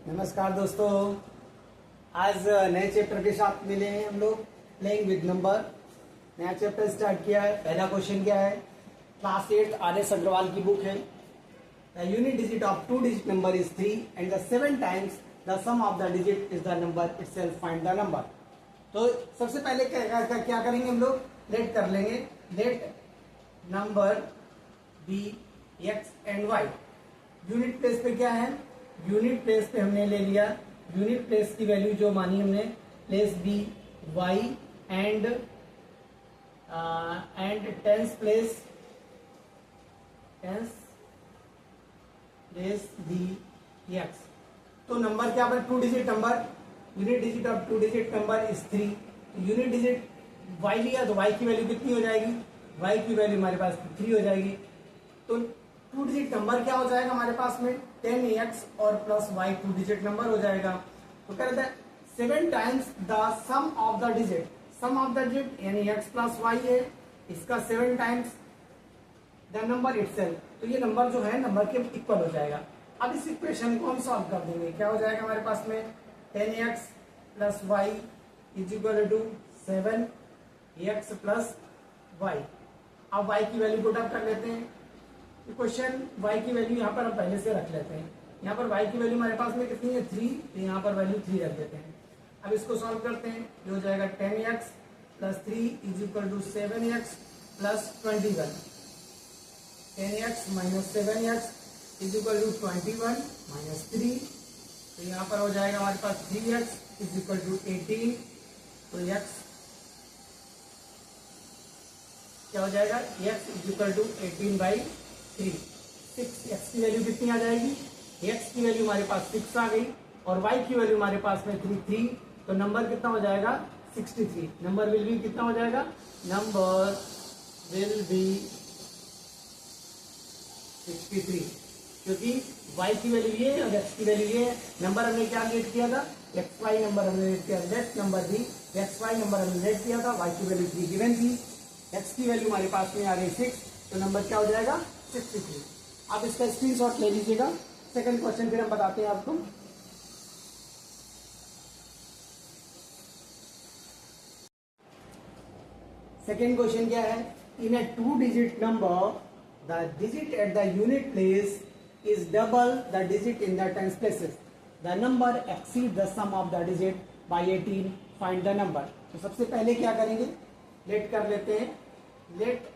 नमस्कार दोस्तों। आज नए चैप्टर के साथ मिले हैं हम लोग प्लेइंग विद नंबर। नया चैप्टर स्टार्ट किया है। पहला क्वेश्चन क्या है? Class 8 RS. अग्रवाल की बुक है। The unit digit of two digit number is 3 and the 7 times the sum of the digit is the number itself, find the number. तो सबसे पहले क्या करेंगे हम लोग? लेट कर लेंगे। Let number be x and y. Unit place पे क्या है? यूनिट प्लेस पे हमने ले लिया, यूनिट प्लेस की वैल्यू जो मानी हमने, place be y and tens place be x. तो नंबर क्या बना? Two digit number. Unit digit of two digit number is 3। Unit digit y लिया तो वाई की वैल्यू कितनी हो जाएगी? वाई की वैल्यू हमारे पास 3 हो जाएगी। तो टू डिजिट नंबर क्या हो जाएगा हमारे पास में? 10x और plus y two digit number हो जाएगा। तो क्या कहते हैं? 7 times the sum of the digit. Sum of the digit यानी x प्लस y है, इसका 7 टाइम्स द नंबर इटसेल्फ। तो ये नंबर जो है नंबर के इक्वल हो जाएगा। अब इस इक्वेशन को हम सॉल्व कर देंगे। क्या हो जाएगा हमारे पास में? 10x plus y is equal to 7x plus y। अब y की वैल्यू पुट अप कर लेते हैं। क्वेश्चन y की वैल्यू यहाँ पर हम पहले से रख लेते हैं। यहाँ पर y की वैल्यू हमारे पास में कितनी है? 3। तो यहाँ पर वैल्यू 3 रख देते हैं। अब इसको सॉल्व करते हैं। ये हो जाएगा 10x plus 3 is equal to 7x plus 21। 10x minus 7x is equal to 21 minus 3। तो यहाँ पर हो जाएगा हमारे पास 3x इज इक्वल टू 18। तो x क्या हो जाएगा? x is equal to 18/3। 6x की वैल्यू कितनी आ जाएगी? x की वैल्यू हमारे पास 6 आ गई और y की वैल्यू हमारे पास में 3। तो नंबर कितना हो जाएगा? 63। नंबर विल बी कितना हो जाएगा? नंबर विल बी 63, क्योंकि y की वैल्यू ये और x की वैल्यू ये। नंबर हमने क्या लेट किया था? xy नंबर हमने लेट किया। लेट नंबर भी xy नंबर हमने लेट किया था। y की वैल्यू 3 गिवन थी, x की वैल्यू हमारे पास में आ रही 6। तो नंबर क्या हो जाएगा? 63। आप इसका स्क्रीनशॉट ले लीजिएगा। सेकंड क्वेश्चन फिर हम बताते हैं आपको। सेकंड क्वेश्चन क्या है? In a two digit number the digit at the unit place is double the digit in the tens places. The number exceed the sum of the digit by 18, find the number. तो सबसे पहले क्या करेंगे? Let कर लेते हैं। Let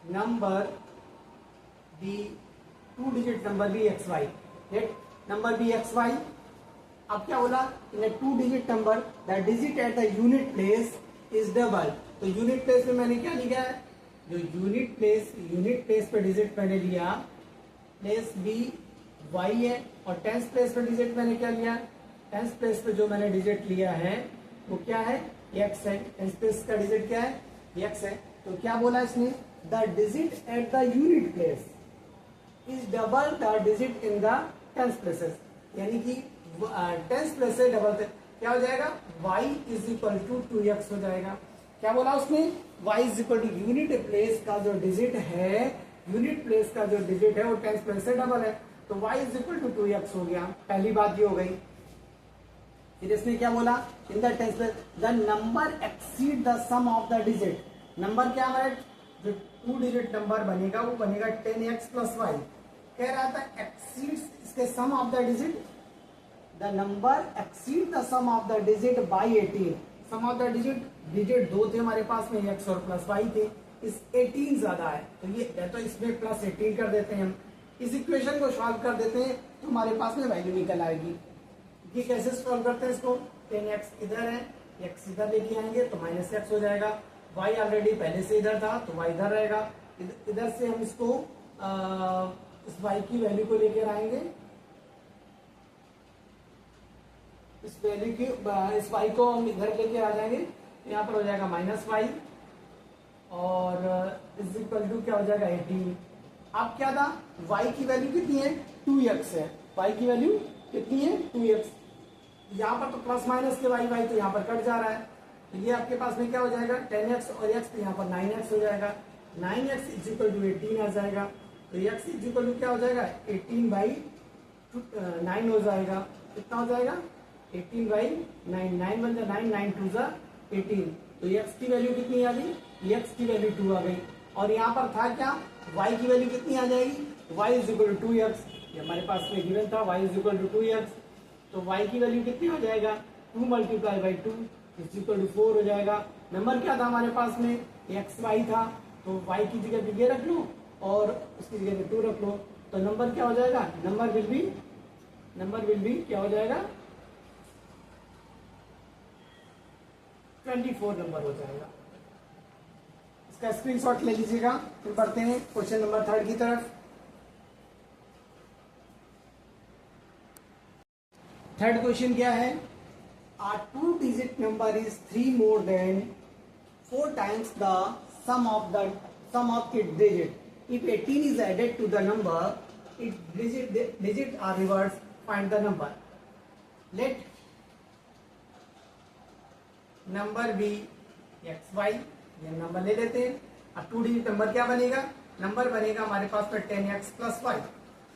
number be two digit number be x y. Let number be x y. अब क्या बोला? In a two digit number the digit at the unit place is double. तो यूनिट प्लेस में मैंने क्या लिखा है? जो यूनिट प्लेस पे डिजिट मैंने लिया प्लेस बी वाई है और टेंस प्लेस पे डिजिट मैंने क्या लिया? टेंस प्लेस पे जो मैंने डिजिट लिया है वो क्या है? एक्स है। टेंस प्लेस का डिजिट क्या है? एक्स है। तो क्या बोला इसने? The digit at the unit place is double the digit in the tens places. यानी कि टेंस प्लेस से डबल क्या हो जाएगा? y is equal to 2x हो जाएगा। क्या बोला उसने? y is equal to unit place का जो डिजिट है, यूनिट प्लेस का जो डिजिट है वो टेंस प्लेस से डबल है। तो y is equal to 2x हो गया। पहली बात ये हो गई। फिर इसने क्या बोला? In the tens place the number exceed the sum of the digit. Number क्या हमारे जो टू डिजिट नंबर बनेगा वो बनेगा 10x प्लस y। कह रहा था एक्सीड इसके sum of the digit, the number exceed the sum of the digit by 18। Sum of the digit 2 थे हमारे पास में, x और प्लस y थे। इस 18 ज्यादा है तो ये तो इसमें प्लस 18 कर देते हैं हम। इस इक्वेशन को सॉल्व कर देते हैं तो हमारे पास में वैल्यू निकल आएगी। ये कैसे सॉल्व करते हैं इसको? 10x इधर है, x इधर लेके आएंगे तो माइनस x हो जाएगा। y ऑलरेडी पहले से इधर था तो y इधर रहेगा। इधर से हम इसको इस y की वैल्यू को लेकर आएंगे। इस वैल्यू की इस y को हम इधर लेके आ जाएंगे तो यहाँ पर हो जाएगा माइनस y और इज इक्वल टू क्या हो जाएगा? 18। अब क्या था? y की वैल्यू कितनी है? 2x है। y की वैल्यू कितनी है? 2x। यहाँ पर तो प्लस माइनस के y तो यहाँ पर कट जा रहा है। तो ये आपके पास में क्या हो जाएगा? 10x और x, तो यहाँ पर 9x हो जाएगा। 9x इज इक्वल टू 18 आ जाएगा। तो x इज इक्वल टू क्या हो जाएगा? 18/2 9 हो जाएगा, कितना हो जाएगा 18/9, 9 बन जाए 9, 9 2 जा 18। तो x की वैल्यू कितनी आ गई, x की वैल्यू 2 आ गई। और यहाँ पर था क्या, y की वैल्यू कितनी आ जाएगी, y is equal to 2x, ये हमारे पास में गिवन था y is equal to 2x। तो y की वैल्यू कितनी हो जाएगा 2 multiply by 2 is equal to 4 हो जाएगा। नंबर क्या था हमारे पास में, xy था, तो y की जगह पे ये रख लो और उसकी जगह पे 2 रख लो, तो नंबर क्या हो जाएगा, नंबर विल बी क्या हो जाएगा 24 नंबर हो जाएगा। इसका स्क्रीनशॉट ले लीजिएगा। फिर बढ़ते हैं क्वेश्चन नंबर 3 की तरफ। थर्ड क्वेश्चन क्या है, a 2-digit number is 3 more than 4 times the sum of its digit. If 18 is added to the number, its digit are reversed. Find the number. Let number be xy, ये number ले लेते हैं। अब 2 digit number क्या बनेगा, number बनेगा हमारे पास में 10x प्लस y।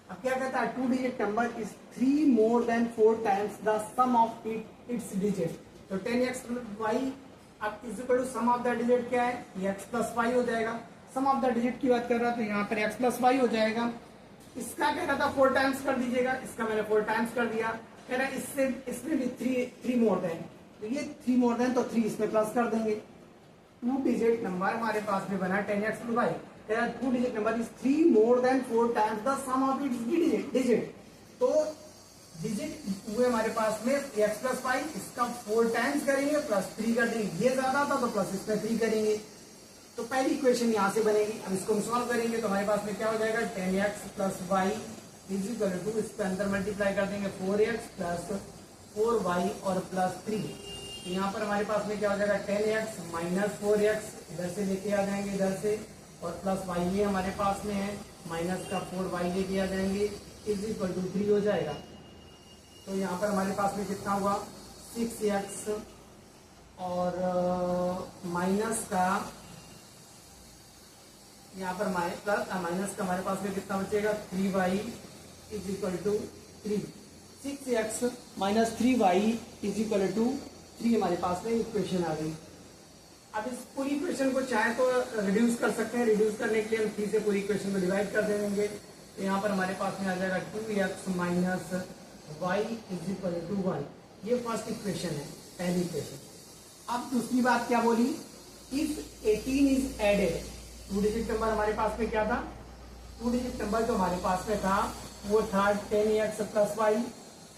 अब क्या कहता है, 2 digit number is 3 more than 4 times the sum of its digit. तो 10x प्लस y अब is equal to sum of the digit क्या है, ये x प्लस y हो जाएगा। सम ऑफ द डिजिट की बात कर रहा था, यहाँ पर x प्लस y हो जाएगा। इसका कह रहा था 4 टाइम्स कर दीजिएगा, इसका मैंने 4 टाइम्स कर दिया। कह रहा है इसमें भी 3 मोर देन, तो ये 3 मोर देन तो 3 इसमें प्लस कर देंगे। 2 डिजिट नंबर हमारे पास में बना 10x plus y। 2 digit number is 3 more than 4 times the sum of its digit. तो डिजिट हुए हमारे पास में x प्लस y, इसका 4 टाइम्स करेंगे प्लस 3 कर देंगे, ये ज्यादा था तो प्लस इसमें 3 करेंगे। तो पहली इक्वेशन यहां से बनेगी। अब इसको हम सॉल्व करेंगे तो हमारे पास में क्या हो जाएगा 10x plus y is equal to, इसके अंदर मल्टीप्लाई कर देंगे 4x प्लस 4y और प्लस 3। तो यहाँ पर हमारे पास में क्या हो जाएगा 10x माइनस 4x, इधर से लेके आ जाएंगे इधर से, और प्लस y ये हमारे पास में है, माइनस का 4y लेके आ जाएंगे, इज इक्वल टू 3 हो जाएगा। तो यहाँ पर हमारे पास में कितना हुआ 6x और माइनस का, यहाँ पर माइनस का हमारे पास में कितना बचेगा 3y is equal to 3। 6x minus 3y is equal to 3 हमारे पास में इक्वेशन आ गई। अब इस पूरी इक्वेशन को चाहे तो रिड्यूस कर सकते हैं, रिड्यूस करने के लिए हम 3 से पूरी इक्वेशन को डिवाइड कर देंगे। तो यहाँ पर हमारे पास में आ जाएगा 2x minus y is equal to 1। ये फर्स्ट इक्वेशन है, पहली इक्वेशन। अब दूसरी बात क्या बोली, if 18 is added, 2 digit number हमारे पास में क्या था, 2 डिजिट नंबर जो हमारे पास में था वो था 10x प्लस y।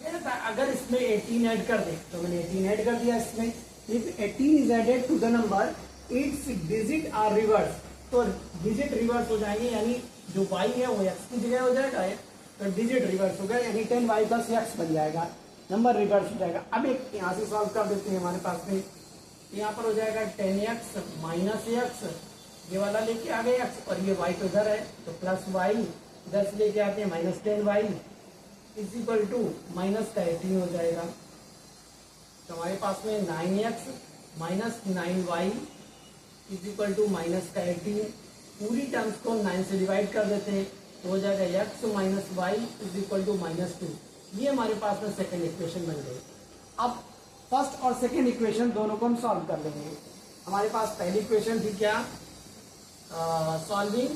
अगर इसमें 18 ऐड कर दे, तो मैंने 18 ऐड कर दिया इसमें। If 18 is added to the number, its digit are reverse, तो डिजिट रिवर्स हो जाएंगे, यानी जो y है वो x की जगह हो जाएगा, तो डिजिट रिवर्स हो गया, यानी 10y प्लस x बन जाएगा, नंबर रिवर्स हो जाएगा। अब एक यहाँ से सॉल्व कर देते हैं, हमारे पास में यहाँ पर हो जाएगा 10x माइनस x, ये वाला लेके आ गए x, और ये y तो इधर है, तो प्लस y इधर से लेके आते हैं minus 10y is equal to minus का 18 हो जाएगा। तो हमारे पास में 9x minus 9y is equal to minus का 18। पूरी टर्म्स को 9 से डिवाइड कर देते हैं, तो हो जाएगा x minus y is equal to minus 2। ये हमारे पास में सेकेंड इक्वेशन बन गई। अब फर्स्ट और सेकेंड इक्वेशन दोनों को हम सॉल्व कर लेंगे। हमारे पास पहली इक्वेशन थी क्या, solving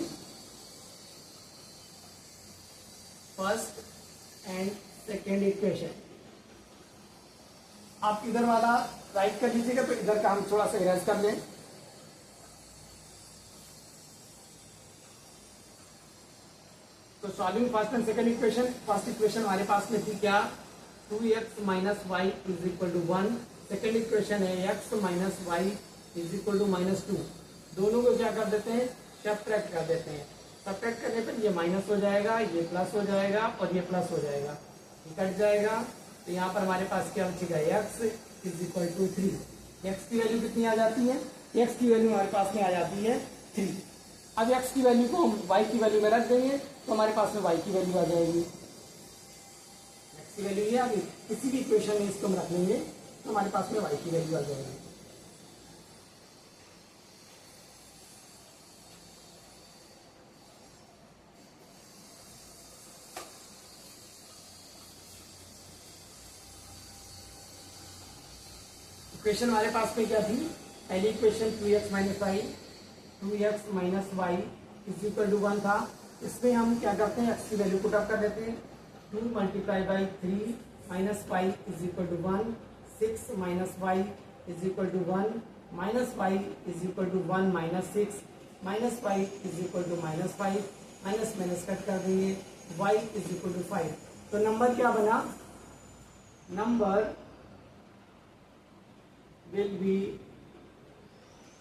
first and second equation. आप इधर वाला राइट कर लीजिएगा, तो इधर का हम थोड़ा सा इरेज कर लें। तो solving first and second equation, first equation हमारे पास में थी क्या 2x minus y is equal to 1। Second equation है x minus y is equal to minus 2। दोनों को क्या कर देते हैं, सब्ट्रैक्ट कर देते हैं। सब्ट्रैक्ट करने पर ये माइनस हो जाएगा, ये प्लस हो जाएगा और ये प्लस हो जाएगा, ये कट जाएगा। तो यहाँ पर हमारे पास क्या बचेगा x is equal to 3। x की वैल्यू कितनी आ जाती है, x की वैल्यू हमारे पास में आ जाती है 3। अब x की वैल्यू को हम y की वैल्यू में रख देंगे, तो हमारे पास में y की वैल्यू आ जाएगी। x की वैल्यू ये आ गई, किसी भी इक्वेशन में इसको हम रख लेंगे तो हमारे पास में y की वैल्यू आ जाएगी। इक्वेशन हमारे पास में क्या थी, पहली equation 2x minus y 2x minus y is equal to 1 था। इसमें हम क्या करते हैं, x की वैल्यू पुट अप कर देते हैं। 2 multiply by 3 minus y is equal to 1, 6 minus y is equal to 1, minus y is equal to 1 minus 6, minus y is equal to minus 5, minus minus cut कर देंगे, y is equal to 5। तो number क्या बना, number will be,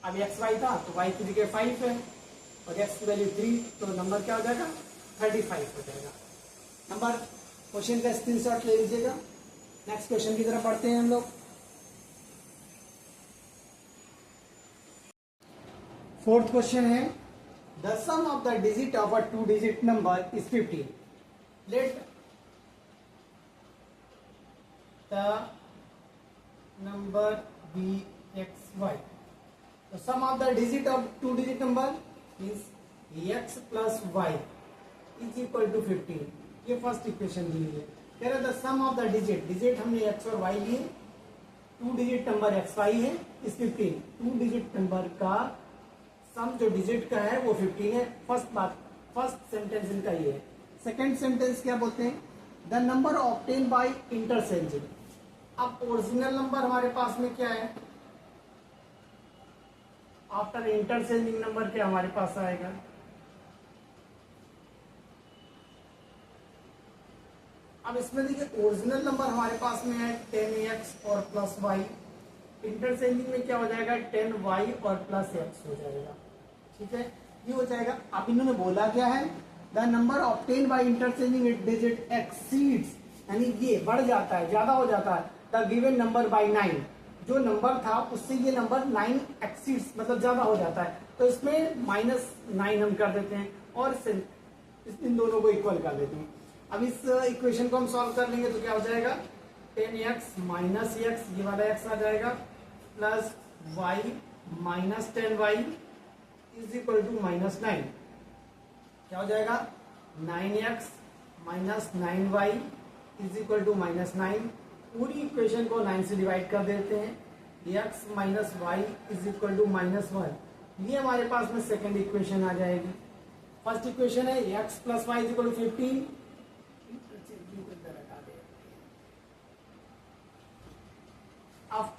अब x Y था तो y की जगह 5 है और x की वैल्यू 3, तो नंबर क्या हो जाएगा 35 हो जाएगा। नंबर क्वेश्चन का स्क्रीनशॉट ले लीजिएगा। नेक्स्ट क्वेश्चन की तरफ पढ़ते हैं हम लोग। फोर्थ क्वेश्चन है, the sum of the digit of a 2 digit number is 15। Let the number be x y. तो sum of the digit of 2 digit number is x plus y is equal to 15। ये first equation दी हुई है। कह रहे the sum of the digit, digit हमने x और y लिए, 2 डिजिट नंबर एक्स वाई है इस 15। 2 डिजिट नंबर का सम जो डिजिट का है वो 15 है। फर्स्ट सेंटेंस इनका ये है। सेकंड सेंटेंस क्या बोलते हैं, the number obtain by interchanging. अब ओरिजिनल नंबर हमारे पास में क्या है, आफ्टर इंटरचेंजिंग नंबर क्या हमारे पास आएगा, अब इसमें देखिए ओरिजिनल नंबर हमारे पास में है 10x और प्लस y, इंटरचेंजिंग में क्या हो जाएगा 10y और प्लस x हो जाएगा। ठीक है, ये हो जाएगा। अब इन्होंने बोला क्या है, the number obtain by interchanging it digit exceeds, यानी ये बढ़ जाता है, ज्यादा हो जाता है, द गिवन नंबर बाय 9। जो नंबर था उससे ये नंबर 9 एक्सीड्स मतलब ज्यादा हो जाता है, तो इसमें -9 हम कर देते हैं और इन दोनों को इक्वल कर देते हैं। अब इस इक्वेशन को हम सॉल्व कर लेंगे तो क्या हो जाएगा 10x माइनस x, ये वाला x आ जाएगा, plus y minus 10y is equal to -9। क्या हो जाएगा 9x minus 9y is equal to -9। पूरी इक्वेशन को 9 से डिवाइड कर देते हैं, x minus y is equal to -1। ये हमारे पास में सेकेंड इक्वेशन आ जाएगी। फर्स्ट इक्वेशन है x plus y is equal to 15। अब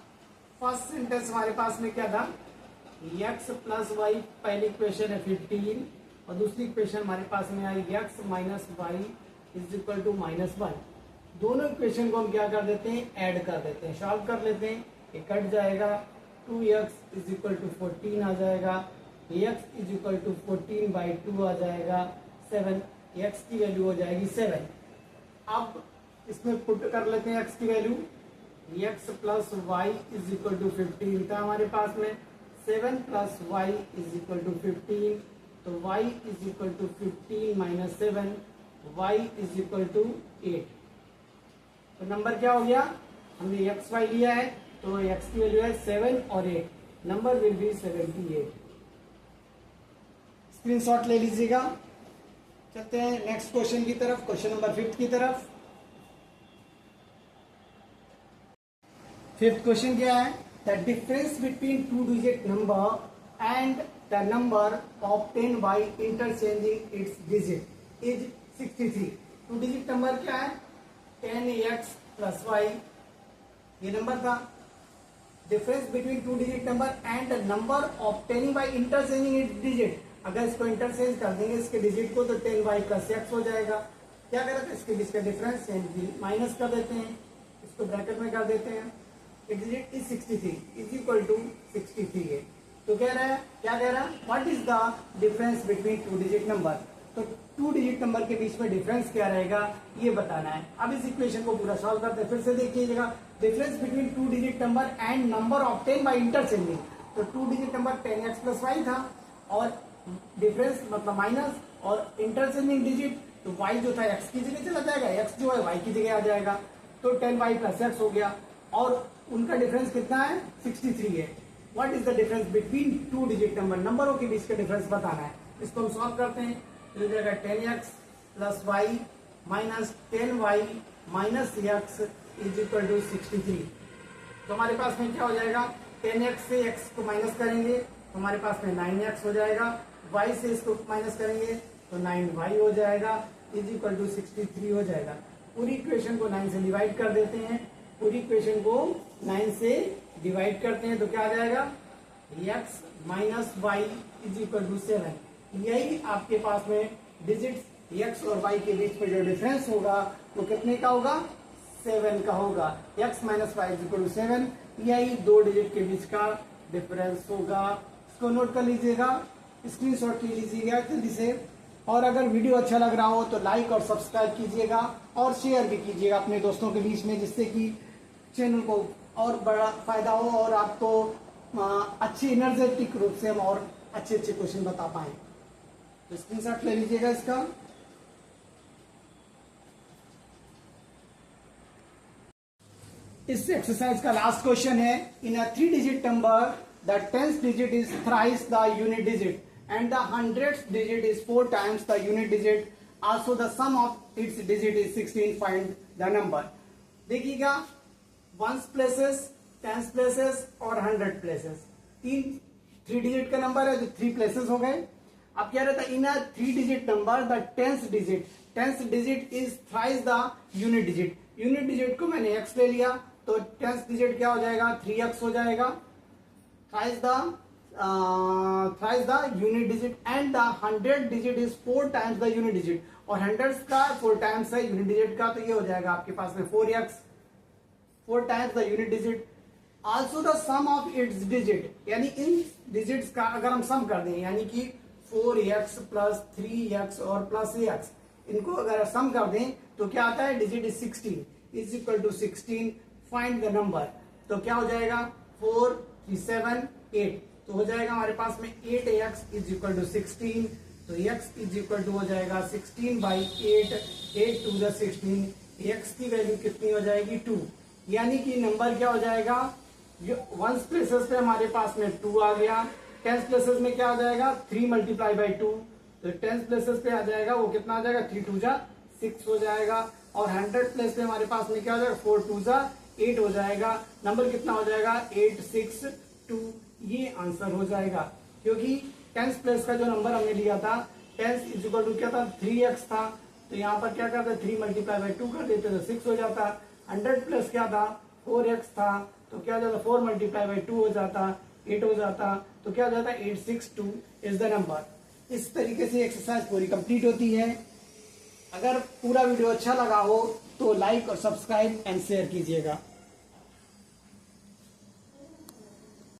फर्स्ट सेंटेंस हमारे पास में क्या था, x प्लस वाई, पहली इक्वेशन है 15 और दूसरी इक्वेशन हमारे पास में आई x minus y is equal to -1। दोनों इक्वेशन को हम क्या कर देते हैं, ऐड कर देते हैं, सॉल्व कर लेते हैं, ये कट जाएगा, 2x इज इक्वल टू 14 आ जाएगा, x is equal to 14 by 2 आ जाएगा 7, x की वैल्यू हो जाएगी 7। अब इसमें पुट कर लेते हैं x की value, x plus y is equal to 15 था हमारे पास में, 7 plus y is equal to 15, तो y is equal to 15 minus 7, y is equal to 8। तो नंबर क्या हो गया, हमने एक्स वाई लिया है तो x की वैल्यू है 7 और 8, नंबर विल बी 78। स्क्रीनशॉट ले लीजिएगा। चलते हैं नेक्स्ट क्वेश्चन की तरफ, क्वेश्चन नंबर 5 की तरफ। फिफ्थ क्वेश्चन क्या है, the difference between 2 digit number and the number obtain by interchanging it's digit is 63। 2 digit number क्या है 10x प्लस वाई, ये नंबर था। Difference between 2 digit number and the number obtaining by interchanging it's digit, अगर इसको interchange कर देंगे इसके digit को तो 10y प्लस x हो जाएगा। क्या करें, इसके बीच का डिफरेंस माइनस कर देते हैं, इसको ब्रैकेट में कर देते हैं, digit is 63 is equal to 63 है। तो कह रहा है, क्या कह रहा है, what is the difference between 2 digit number, तो 2 डिजिट नंबर के बीच में डिफरेंस क्या रहेगा ये बताना है। अब इस इक्वेशन को पूरा सॉल्व करते हैं, फिर से देखिएगा, difference between 2 digit number and number obtain by interchanging, तो 2 digit number 10x plus Y था और डिफरेंस मतलब माइनस और इंटरचेंजिंग डिजिट, तो y जो था x की जगह चला जाएगा, x जो है y की जगह आ जाएगा, तो 10y प्लस x हो गया और उनका डिफरेंस कितना है 63 है। What is the difference between 2 digit number, नंबरों के बीच का डिफरेंस बताना है। इसको हम सॉल्व करते हैं, तो जाएगा 10x plus y minus 10y minus x is equal to 63। तो हमारे पास में क्या हो जाएगा, 10x से x को माइनस करेंगे तो हमारे पास में 9x हो जाएगा, y से इसको माइनस करेंगे तो 9y हो जाएगा, इज इक्वल टू 63 हो जाएगा। पूरी इक्वेशन को 9 से डिवाइड कर देते हैं, पूरी इक्वेशन को 9 से डिवाइड करते हैं तो क्या आ जाएगा, x minus y is equal to 7। यही आपके पास में डिजिट x और y के बीच में जो डिफरेंस होगा वो कितने का होगा, 7 का होगा। x minus y is equal to 7, यही दो डिजिट के बीच का डिफरेंस होगा। इसको नोट कर लीजिएगा, स्क्रीनशॉट ले लीजिएगा जल्दी से। और अगर वीडियो अच्छा लग रहा हो तो लाइक और सब्सक्राइब कीजिएगा और शेयर भी कीजिएगा अपने दोस्तों के बीच में, जिससे कि चैनल को और बड़ा फायदा हो और आपको अच्छी एनर्जेटिक रूप से हम और अच्छे अच्छे क्वेश्चन बता पाए। तो स्क्रीनशॉट ले लीजिएगा इसका। इस एक्सरसाइज का लास्ट क्वेश्चन है, in a 3 digit number the 10th digit is thrice the unit digit and the 100th digit is 4 times the unit digit, also the sum of its digit is 16, find the number। देखिएगा, 1s places, 10s places और 100 places, 3 digit का number है जो 3 places हो गए। अब क्या रहता है, in a 3 digit number the 10th digit is thrice the unit digit। Unit digit को मैंने x ले लिया तो 10th डिजिट क्या हो जाएगा, 3x हो जाएगा। thrice the unit digit and the 100th digit is 4 times the unit digit, और 100 का 4 टाइम्स है यूनिट डिजिट का, तो ये हो जाएगा आपके पास में 4x, 4 times the unit digit. Also the sum of its digit, यानी इन डिजिट्स का अगर हम सम कर दें, यानी कि 4x प्लस 3x और प्लस x, इनको अगर सम कर दें तो क्या आता है, digit is 16 is equal to 16, find the number. तो क्या हो जाएगा, 4 3 7 8, तो हो जाएगा हमारे पास में 8x इज इक्वल टू 16, तो x इज इक्वल टू हो जाएगा 16 बाई 8, 8 टू द 16, x की वैल्यू कितनी हो जाएगी, 2। यानी कि नंबर क्या हो जाएगा, वंस प्लेसेस पे हमारे पास में 2 आ गया, 10 प्लेसेस में क्या आ जाएगा, 3 मल्टीप्लाई बाई 2, तो 10 प्लेसेस पे आ जाएगा वो कितना आ जाएगा, 3 2 जा 6 हो जाएगा, और 100 प्लेस पे हमारे पास में क्या हो जाएगा, 4 2 जा 8 हो जाएगा। नंबर कितना हो जाएगा, 8 6 2, ये आंसर हो जाएगा। क्योंकि 10 प्लेस का जो नंबर हमने लिया था 10 इज इक्वल टू क्या था, 3x था, तो यहाँ पर क्या करते, 3 मल्टीप्लाई बाई 2 कर देते तो 6 हो जाता। 100 प्लस क्या था, 4x था, तो क्या हो जाता, 4 मल्टीप्लाई बाई 2 हो जाता, 8 हो जाता, तो क्या हो जाता, 862 इज द नंबर। इस तरीके से एक्सरसाइज पूरी कंप्लीट होती है। अगर पूरा वीडियो अच्छा लगा हो तो लाइक और सब्सक्राइब एंड शेयर कीजिएगा।